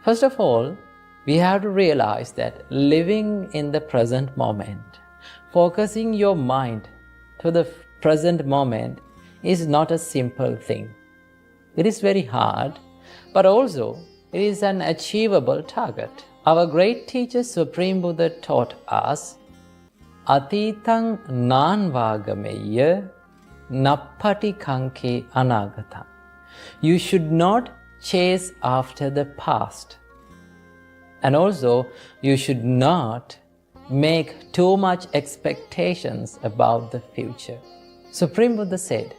First of all, we have to realize that living in the present moment, focusing your mind to the present moment is not a simple thing. It is very hard, but also it is an achievable target. Our great teacher Supreme Buddha taught us, Atitang nanvagameya nappati kanke anagata. You should not chase after the past. And also, you should not make too much expectations about the future. Supreme Buddha said,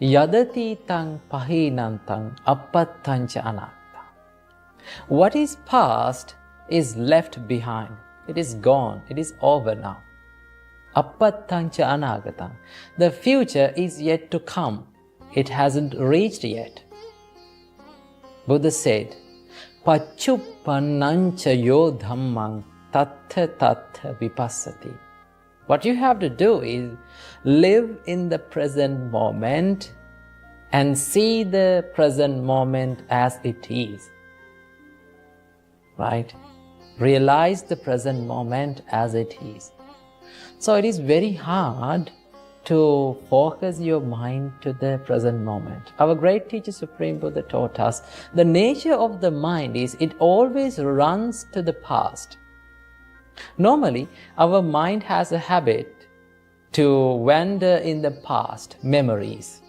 Yadati tang pahinantang appattancha anakta. What is past is left behind. It is gone. It is over now. Appattancha anagata. The future is yet to come. It hasn't reached yet. Buddha said, Paccupannancha yo dhammang tattha tattha vipassati. What you have to do is live in the present moment and see the present moment as it is. Right? Realize the present moment as it is. So it is very hard to focus your mind to the present moment. Our great teacher Supreme Buddha taught us the nature of the mind is it always runs to the past. Normally, our mind has a habit to wander in the past, memories.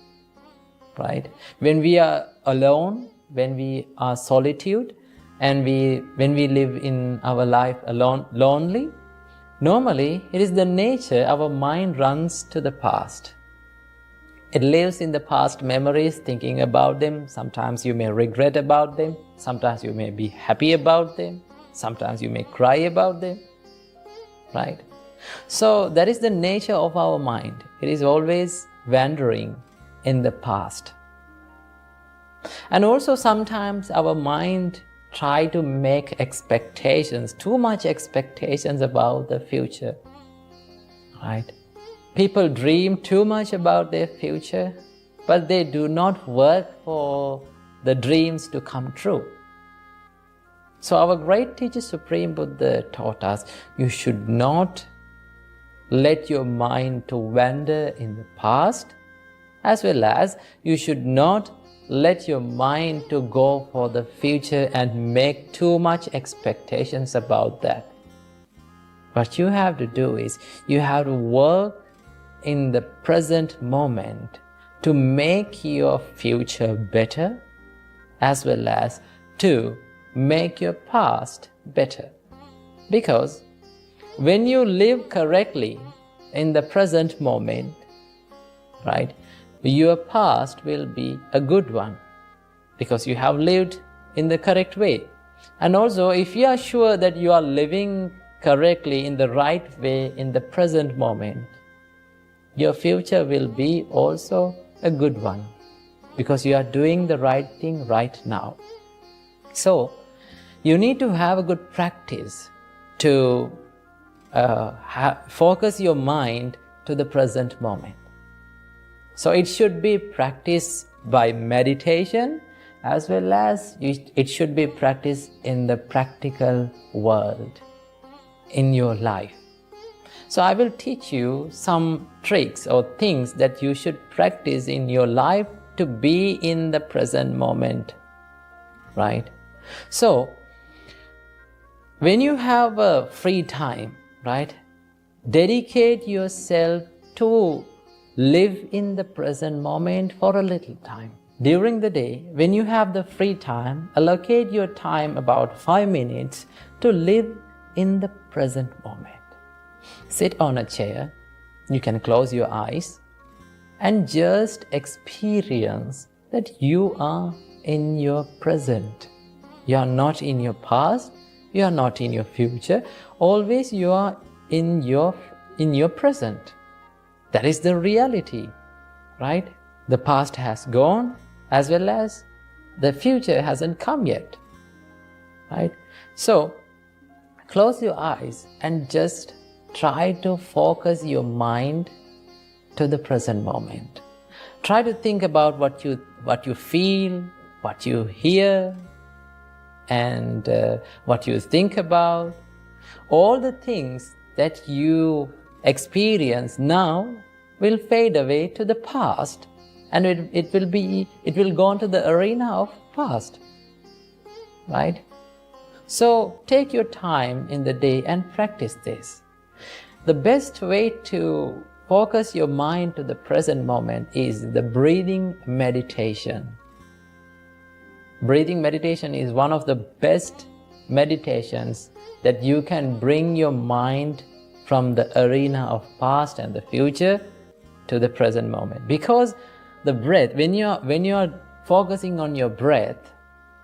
Right? When we are alone, when we are solitude, and when we live in our life alone, lonely, normally, it is the nature our mind runs to the past. It lives in the past memories, thinking about them. Sometimes you may regret about them. Sometimes you may be happy about them. Sometimes you may cry about them. Right? So that is the nature of our mind. It is always wandering in the past. And also sometimes our mind try to make expectations, too much expectations about the future. Right? People dream too much about their future, but they do not work for the dreams to come true. So our great teacher Supreme Buddha taught us, you should not let your mind to wander in the past, as well as you should not let your mind to go for the future and make too much expectations about that. What you have to do is, you have to work in the present moment to make your future better, as well as to make your past better. Because when you live correctly in the present moment, right, your past will be a good one because you have lived in the correct way. And also, if you are sure that you are living correctly in the right way in the present moment, your future will be also a good one because you are doing the right thing right now. So, you need to have a good practice to focus your mind to the present moment. So it should be practiced by meditation, as well as it should be practiced in the practical world, in your life. So I will teach you some tricks or things that you should practice in your life to be in the present moment, right? So, when you have a free time, right, dedicate yourself to live in the present moment for a little time. During the day, when you have the free time, allocate your time about 5 minutes to live in the present moment. Sit on a chair, you can close your eyes, and just experience that you are in your present. You are not in your past, you are not in your future, always you are in your present. That is the reality, right? The past has gone, as well as the future hasn't come yet, right? So, close your eyes and just try to focus your mind to the present moment. Try to think about what you feel, what you hear, and what you think about, all the things that you experience now will fade away to the past, and it will go into the arena of past, right? So take your time in the day and practice this. The best way to focus your mind to the present moment is the breathing meditation. Breathing meditation is one of the best meditations that you can bring your mind from the arena of past and the future to the present moment. Because the breath, when you're focusing on your breath,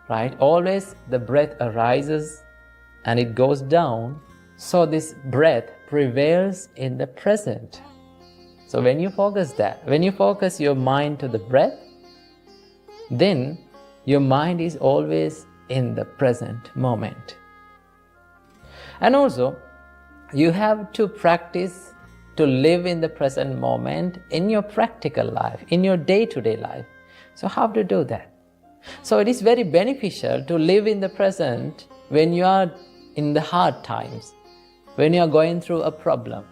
right, always the breath arises and it goes down, so this breath prevails in the present. So when you focus your mind to the breath, then your mind is always in the present moment. And also, you have to practice to live in the present moment in your practical life, in your day-to-day life. So how to do that? So it is very beneficial to live in the present when you are in the hard times, when you are going through a problem.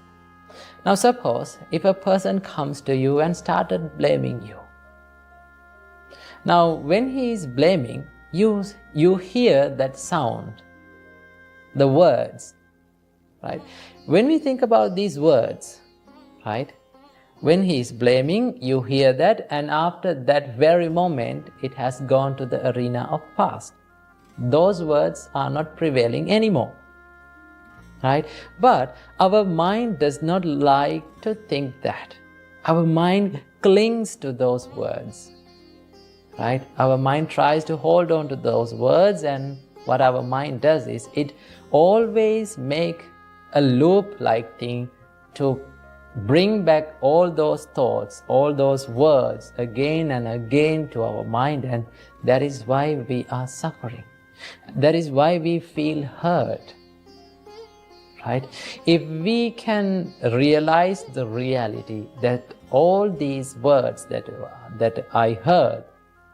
Now suppose if a person comes to you and started blaming you. Now when he is blaming, you hear that sound, the words, right? When we think about these words, right? When he is blaming, you hear that, and after that very moment, it has gone to the arena of past. Those words are not prevailing anymore, right? But our mind does not like to think that. Our mind clings to those words, right? Our mind tries to hold on to those words, and what our mind does is it always make a loop-like thing to bring back all those thoughts, all those words again and again to our mind, and that is why we are suffering. That is why we feel hurt, right? If we can realize the reality that all these words that I heard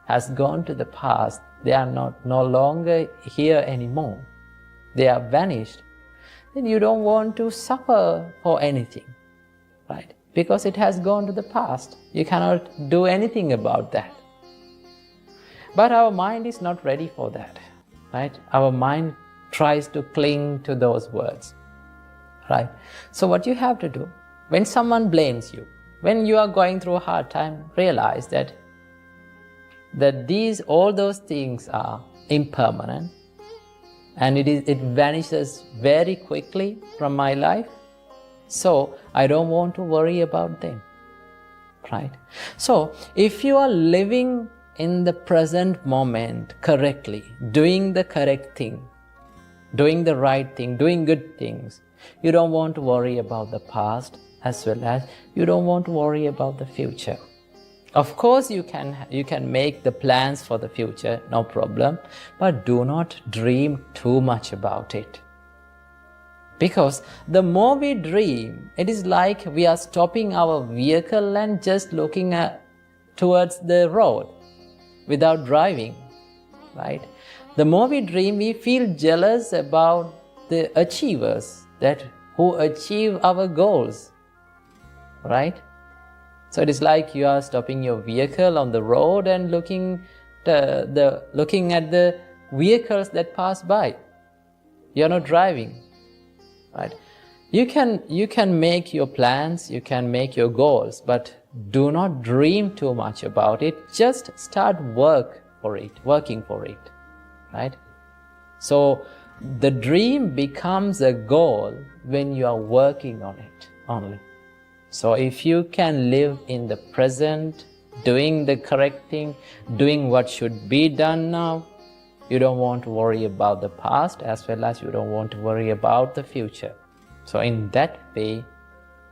has gone to the past, they are no longer here anymore, they are vanished, then you don't want to suffer for anything, right? Because it has gone to the past. You cannot do anything about that. But our mind is not ready for that, right? Our mind tries to cling to those words, right? So what you have to do, when someone blames you, when you are going through a hard time, realize that all those things are impermanent, and it vanishes very quickly from my life. So I don't want to worry about them, right? So if you are living in the present moment correctly, doing the correct thing, doing the right thing, doing good things, you don't want to worry about the past, as well as you don't want to worry about the future. Of course, you can make the plans for the future, no problem, but do not dream too much about it. Because the more we dream, it is like we are stopping our vehicle and just looking towards the road without driving, right? The more we dream, we feel jealous about the achievers who achieve our goals, right? So it is like you are stopping your vehicle on the road and looking at the vehicles that pass by. You are not driving, right? You can make your plans, you can make your goals, but do not dream too much about it. Just start working for it, right? So the dream becomes a goal when you are working on it only. So if you can live in the present, doing the correct thing, doing what should be done now, you don't want to worry about the past, as well as you don't want to worry about the future. So in that way,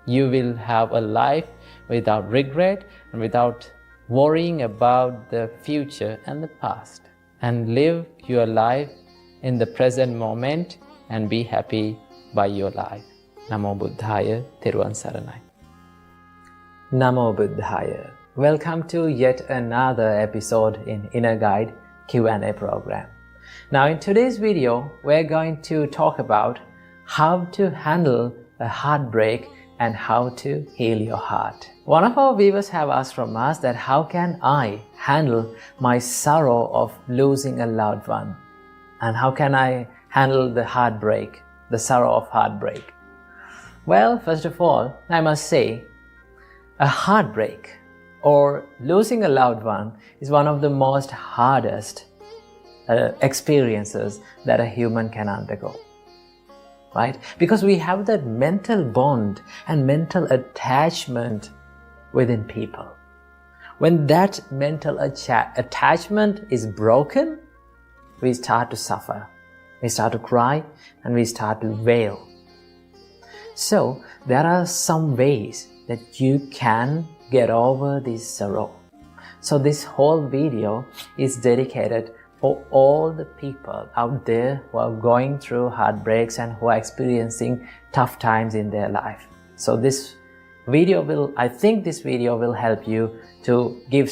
you will have a life without regret and without worrying about the future and the past, and live your life in the present moment and be happy by your life. Namo Buddhaya, Theruvan Saranai. Namo Buddhaya. Welcome to yet another episode in Inner Guide Q&A program. Now in today's video, we're going to talk about how to handle a heartbreak and how to heal your heart. One of our viewers have asked from us that how can I handle my sorrow of losing a loved one? And how can I handle the heartbreak, the sorrow of heartbreak? Well, first of all, I must say, a heartbreak or losing a loved one is one of the most hardest experiences that a human can undergo. Right? Because we have that mental bond and mental attachment within people. When that mental attachment is broken, we start to suffer, we start to cry, and we start to wail. So there are some ways that you can get over this sorrow. So this whole video is dedicated for all the people out there who are going through heartbreaks and who are experiencing tough times in their life. So I think this video will help you to have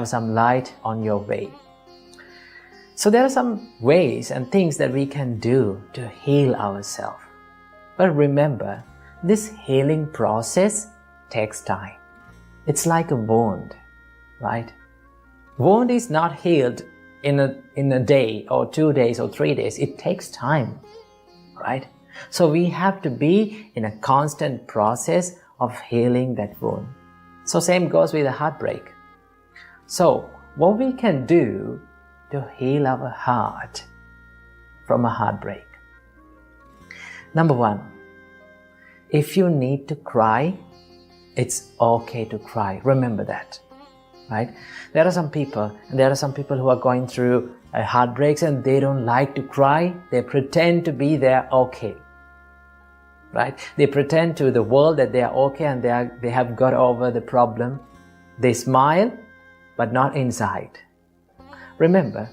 some light on your way. So there are some ways and things that we can do to heal ourselves. But remember, this healing process takes time. It's like a wound, right? Wound is not healed in a day or 2 days or 3 days. It takes time, right? So we have to be in a constant process of healing that wound. So same goes with a heartbreak. So what we can do to heal our heart from a heartbreak? Number one, if you need to cry, it's okay to cry. Remember that. Right? There are some people who are going through heartbreaks and they don't like to cry. They pretend to be they're okay. Right? They pretend to the world that they are okay and they have got over the problem. They smile, but not inside. Remember,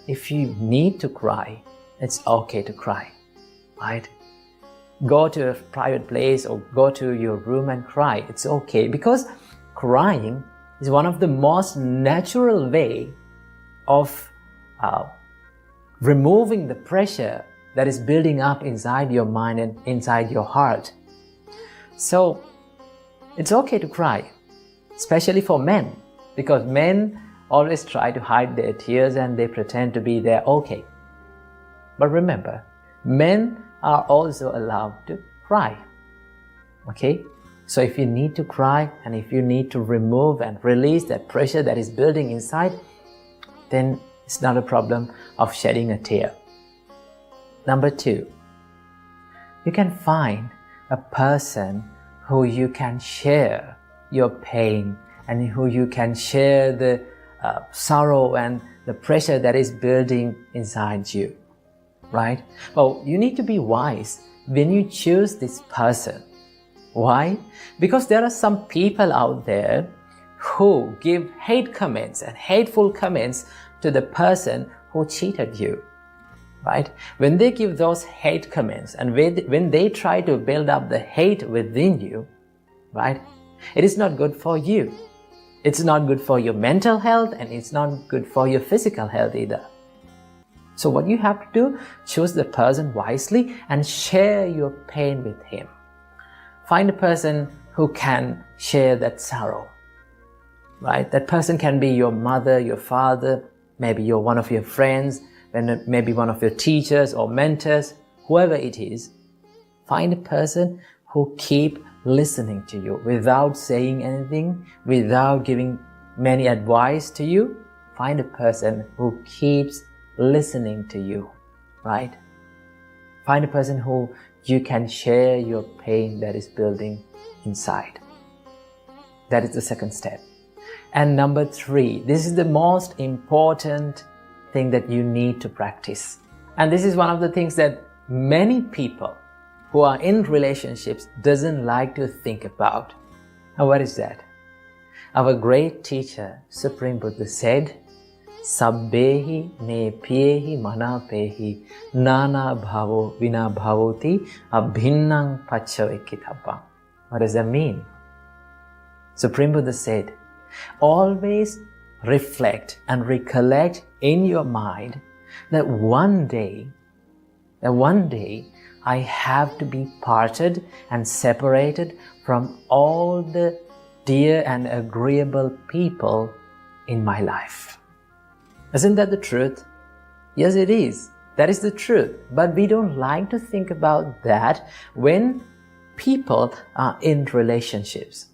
if you need to cry, it's okay to cry. Right? Go to a private place or go to your room and cry. It's okay, because crying is one of the most natural way of removing the pressure that is building up inside your mind and inside your heart. So it's okay to cry, especially for men, because men always try to hide their tears and they pretend to be they're okay. But remember, men are also allowed to cry. Okay? So if you need to cry and if you need to remove and release that pressure that is building inside, then it's not a problem of shedding a tear. Number two, you can find a person who you can share your pain and who you can share the sorrow and the pressure that is building inside you. Right? Well, you need to be wise when you choose this person. Why? Because there are some people out there who give hate comments and hateful comments to the person who cheated you. Right? When they give those hate comments and when they try to build up the hate within you, right? It is not good for you. It's not good for your mental health and it's not good for your physical health either. So what you have to do, choose the person wisely and share your pain with him. Find a person who can share that sorrow, right? That person can be your mother, your father, maybe one of your friends, maybe one of your teachers or mentors, whoever it is. Find a person who keep listening to you without saying anything, without giving many advice to you. Find a person who keeps listening to you, right? Find a person who you can share your pain that is building inside. That is the second step. And number three, this is the most important thing that you need to practice. And this is one of the things that many people who are in relationships doesn't like to think about. And what is that? Our great teacher, Supreme Buddha, said, Sabbehi nepiyehi manapehi nana bhavo vina bhavoti abhinnang paccavekkitabham. What does that mean? Supreme Buddha said, always reflect and recollect in your mind that one day I have to be parted and separated from all the dear and agreeable people in my life. Isn't that the truth? Yes, it is. That is the truth. But we don't like to think about that when people are in relationships.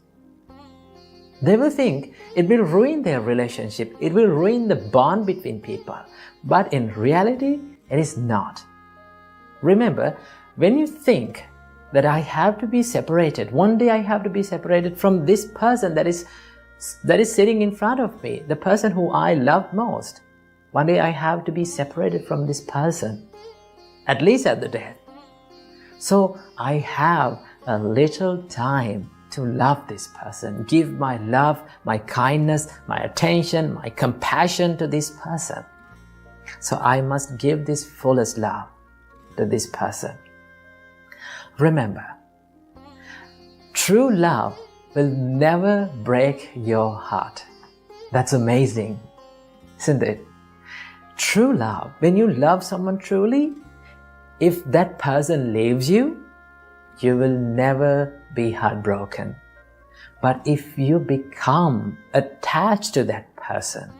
They will think it will ruin their relationship. It will ruin the bond between people. But in reality, it is not. Remember, when you think that I have to be separated, one day I have to be separated from this person that is sitting in front of me, the person who I love most. One day I have to be separated from this person, at least at the death. So I have a little time to love this person, give my love, my kindness, my attention, my compassion to this person. So I must give this fullest love to this person. Remember, true love will never break your heart. That's amazing, isn't it? True love, when you love someone truly, if that person leaves you, you will never be heartbroken. But if you become attached to that person,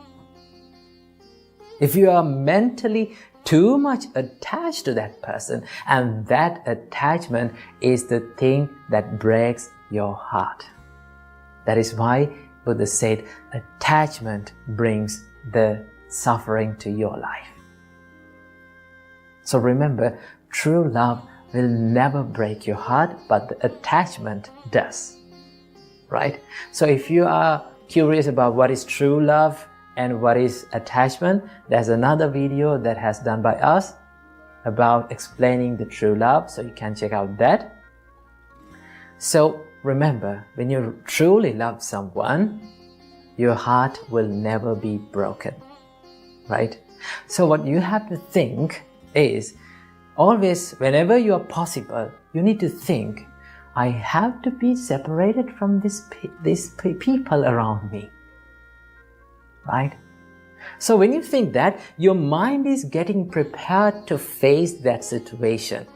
if you are mentally too much attached to that person, and that attachment is the thing that breaks your heart. That is why Buddha said attachment brings the suffering to your life. So remember, true love will never break your heart, but the attachment does. Right? So if you are curious about what is true love and what is attachment, there's another video that has done by us about explaining the true love, so you can check out that. So remember, when you truly love someone, your heart will never be broken. Right? So what you have to think is, always, whenever you are possible, you need to think, I have to be separated from these people around me. Right? So when you think that, your mind is getting prepared to face that situation.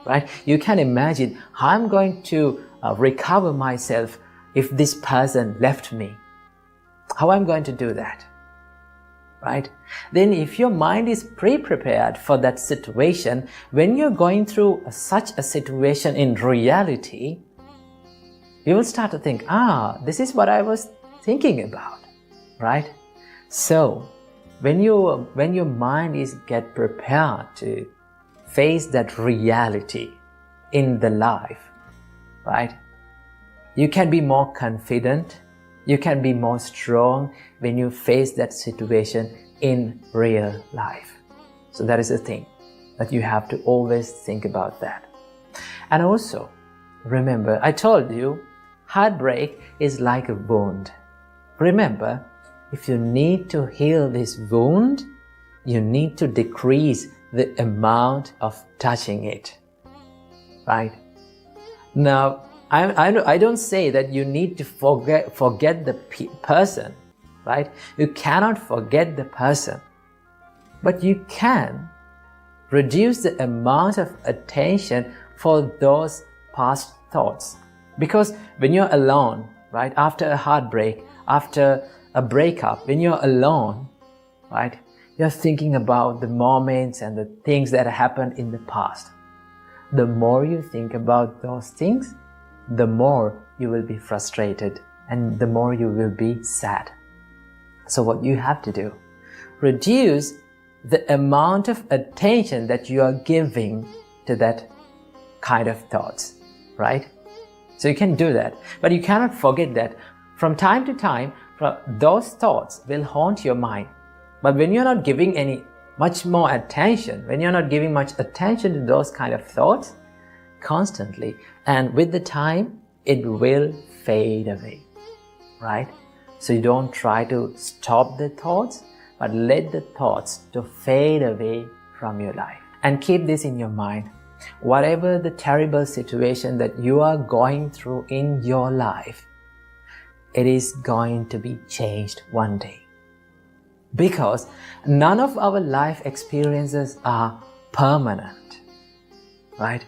Right? You can imagine how I'm going to recover myself if this person left me. How I'm going to do that. Right? Then if your mind is pre-prepared for that situation, when you're going through such a situation in reality, you will start to think, this is what I was thinking about. Right? So when your mind is get prepared to face that reality in the life, right? You can be more confident, you can be more strong when you face that situation in real life. So that is the thing that you have to always think about that. And also, remember, I told you, heartbreak is like a wound. Remember, if you need to heal this wound, you need to decrease the amount of touching it. Right? Now, I don't say that you need to forget the person. Right? You cannot forget the person. But you can reduce the amount of attention for those past thoughts. Because when you're alone, right, after a heartbreak, after a breakup, when you're alone, right, you're thinking about the moments and the things that happened in the past. The more you think about those things, the more you will be frustrated and the more you will be sad. So what you have to do, reduce the amount of attention that you are giving to that kind of thoughts, right? So you can do that, but you cannot forget that from time to time, those thoughts will haunt your mind. But when you're not giving much more attention, when you're not giving much attention to those kind of thoughts constantly, and with the time, it will fade away, right? So you don't try to stop the thoughts, but let the thoughts to fade away from your life. And keep this in your mind. Whatever the terrible situation that you are going through in your life, it is going to be changed one day. Because none of our life experiences are permanent, right?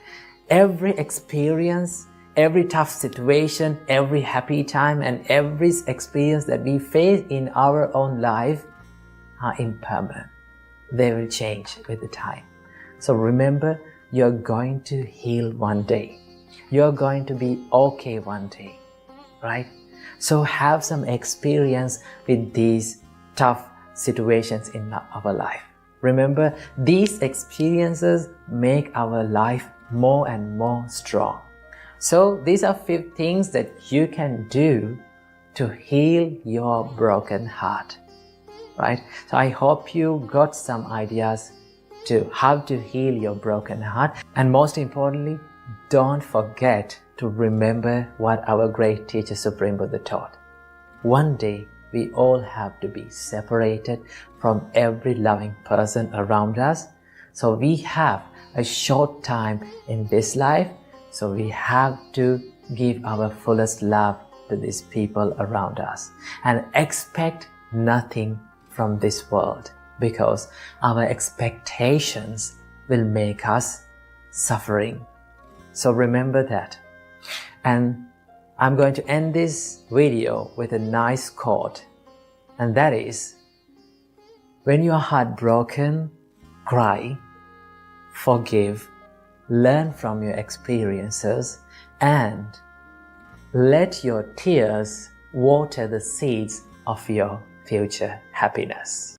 Every experience, every tough situation, every happy time, and every experience that we face in our own life are impermanent. They will change with the time. So remember, you're going to heal one day. You're going to be okay one day, right? So have some experience with these tough situations in our life. Remember, these experiences make our life more and more strong. So these are 5 things that you can do to heal your broken heart, right? So I hope you got some ideas to how to heal your broken heart. And most importantly, don't forget to remember what our great teacher Supreme Buddha taught. One day, we all have to be separated from every loving person around us. So we have a short time in this life. So we have to give our fullest love to these people around us and expect nothing from this world, because our expectations will make us suffering. So remember that. And I'm going to end this video with a nice quote, and that is, when you are heartbroken, cry, forgive, learn from your experiences, and let your tears water the seeds of your future happiness.